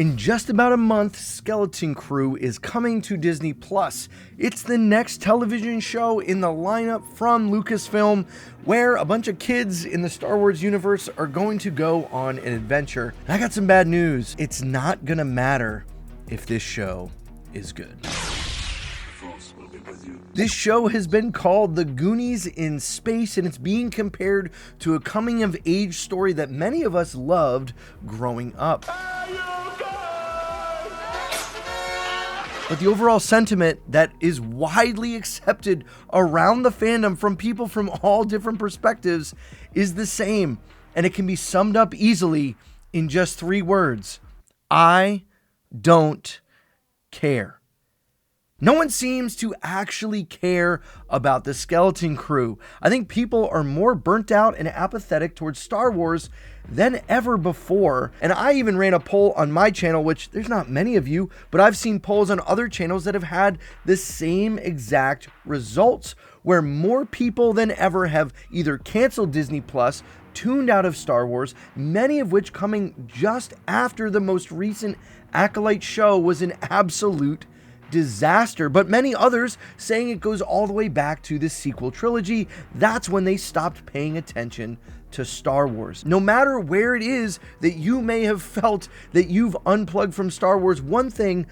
In just about a month, Skeleton Crew is coming to Disney+. It's the next television show in the lineup from Lucasfilm, where a bunch of kids in the Star Wars universe are going to go on an adventure. And I got some bad news. It's not gonna matter if this show is good. This show has been called The Goonies in Space, and it's being compared to a coming-of-age story that many of us loved growing up. But the overall sentiment that is widely accepted around the fandom from people from all different perspectives is the same, and it can be summed up easily in just 3 words. I don't care. No one seems to actually care about the Skeleton Crew. I think people are more burnt out and apathetic towards Star Wars than ever before. And I even ran a poll on my channel, which there's not many of you, but I've seen polls on other channels that have had the same exact results, where more people than ever have either canceled Disney Plus, tuned out of Star Wars, many of which coming just after the most recent Acolyte show was an absolute disaster, but many others saying it goes all the way back to the sequel trilogy. That's when they stopped paying attention to Star Wars. No matter where it is that you may have felt that you've unplugged from Star Wars, one thing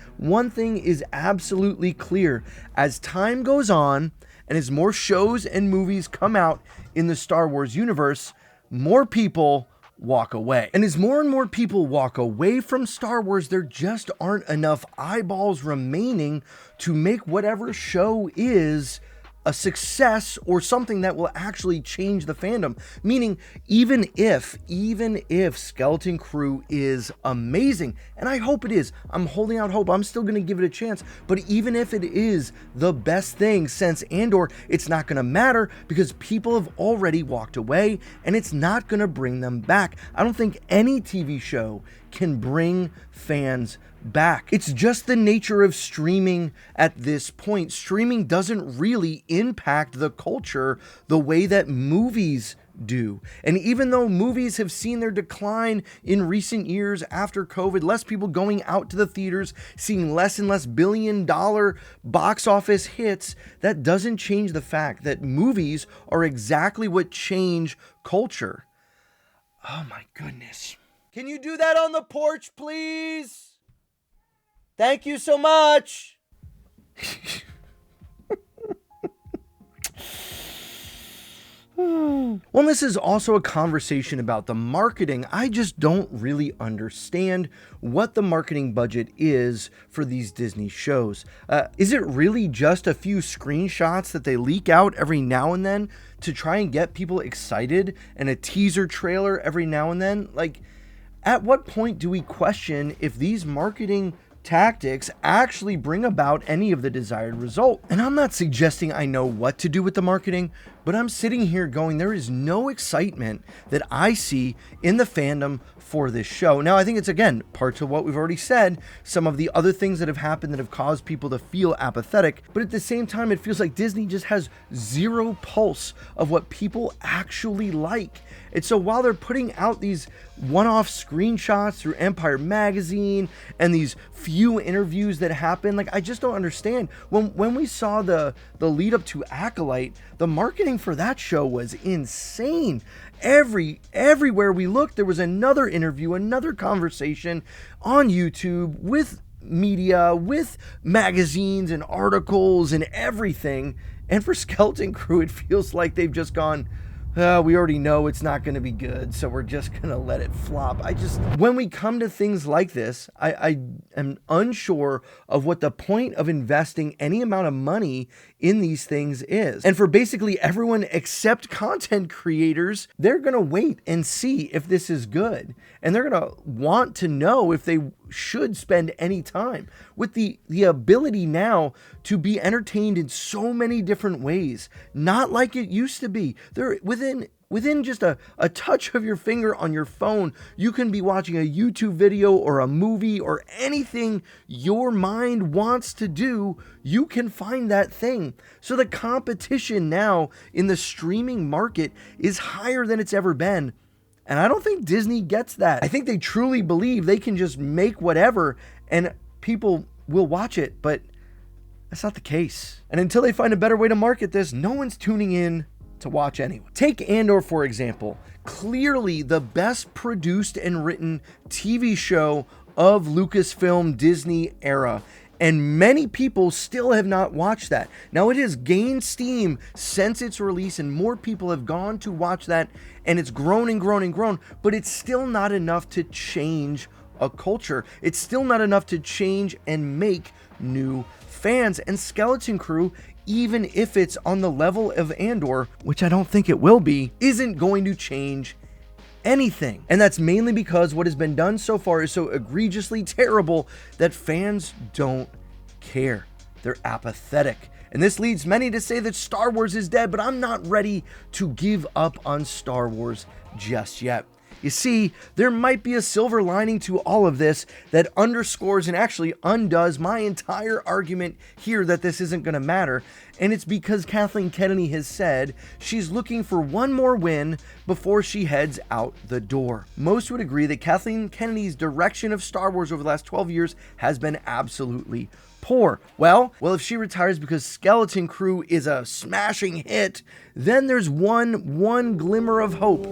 is absolutely clear. As time goes on and as more shows and movies come out in the Star Wars universe, more people walk away. And as more and more people walk away from Star Wars, there just aren't enough eyeballs remaining to make whatever show is a success or something that will actually change the fandom. Meaning, even if Skeleton Crew is amazing, and I hope it is, I'm holding out hope, I'm still going to give it a chance, but even if it is the best thing since Andor, it's not going to matter because people have already walked away and it's not going to bring them back. I don't think any TV show can bring fans back. It's just the nature of streaming at this point. Streaming doesn't really impact the culture the way that movies do. And even though movies have seen their decline in recent years after COVID, less people going out to the theaters, seeing less and less billion-dollar box office hits, that doesn't change the fact that movies are exactly what change culture. Oh my goodness. Can you do that on the porch, please? Thank you so much. Well, this is also a conversation about the marketing. I just don't really understand what the marketing budget is for these Disney shows. Is it really just a few screenshots that they leak out every now and then to try and get people excited, and a teaser trailer every now and then? Like, at what point do we question if these marketing tactics actually bring about any of the desired result? And I'm not suggesting I know what to do with the marketing, but I'm sitting here going, there is no excitement that I see in the fandom for this show. Now, I think it's, again, parts of what we've already said, some of the other things that have happened that have caused people to feel apathetic, but at the same time, it feels like Disney just has zero pulse of what people actually like. And so while they're putting out these one-off screenshots through Empire Magazine and these few interviews that happen, like, I just don't understand. When we saw the lead up to Acolyte, the marketing for that show was insane. Everywhere we looked, there was another interview, another conversation on YouTube with media, with magazines and articles and everything. And for Skeleton Crew, it feels like they've just gone, we already know it's not going to be good, so we're just going to let it flop. When we come to things like this, I am unsure of what the point of investing any amount of money in these things is. And for basically everyone except content creators, they're going to wait and see if this is good. And they're going to want to know if they should spend any time. With the ability now to be entertained in so many different ways, not like it used to be. They're within just a touch of your finger on your phone, you can be watching a YouTube video or a movie or anything your mind wants to do. You can find that thing. So the competition now in the streaming market is higher than it's ever been. And I don't think Disney gets that. I think they truly believe they can just make whatever and people will watch it, but that's not the case. And until they find a better way to market this, no one's tuning in to watch anyway. Take Andor, for example. Clearly the best produced and written TV show of Lucasfilm Disney era. And many people still have not watched that. Now, it has gained steam since its release, and more people have gone to watch that, and it's grown and grown and grown, but it's still not enough to change a culture. It's still not enough to change and make new fans. And Skeleton Crew, even if it's on the level of Andor, which I don't think it will be, isn't going to change anything. And that's mainly because what has been done so far is so egregiously terrible that fans don't care. They're apathetic. And this leads many to say that Star Wars is dead, but I'm not ready to give up on Star Wars just yet. You see, there might be a silver lining to all of this that underscores and actually undoes my entire argument here that this isn't going to matter. And it's because Kathleen Kennedy has said she's looking for one more win before she heads out the door. Most would agree that Kathleen Kennedy's direction of Star Wars over the last 12 years has been absolutely poor. Well, if she retires because Skeleton Crew is a smashing hit, then there's one glimmer of hope.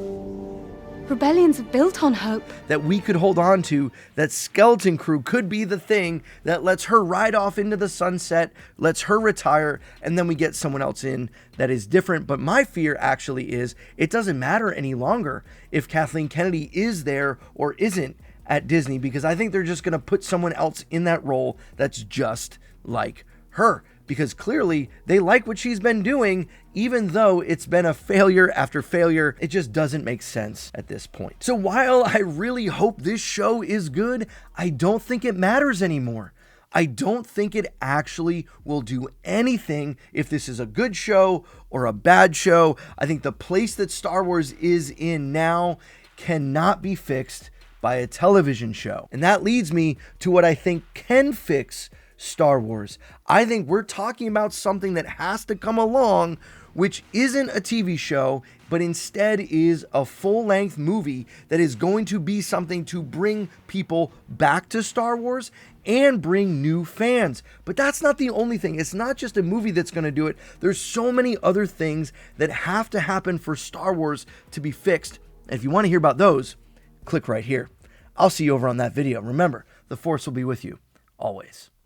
Rebellions are built on hope. That we could hold on to, that Skeleton Crew could be the thing that lets her ride off into the sunset, lets her retire, and then we get someone else in that is different. But my fear actually is it doesn't matter any longer if Kathleen Kennedy is there or isn't at Disney, because I think they're just going to put someone else in that role that's just like her. Because clearly they like what she's been doing, even though it's been a failure after failure. It just doesn't make sense at this point. So while I really hope this show is good, I don't think it matters anymore. I don't think it actually will do anything if this is a good show or a bad show. I think the place that Star Wars is in now cannot be fixed by a television show. And that leads me to what I think can fix Star Wars. I think we're talking about something that has to come along, which isn't a TV show, but instead is a full-length movie that is going to be something to bring people back to Star Wars and bring new fans. But that's not the only thing. It's not just a movie that's going to do it. There's so many other things that have to happen for Star Wars to be fixed. And if you want to hear about those, click right here. I'll see you over on that video. Remember, the Force will be with you always.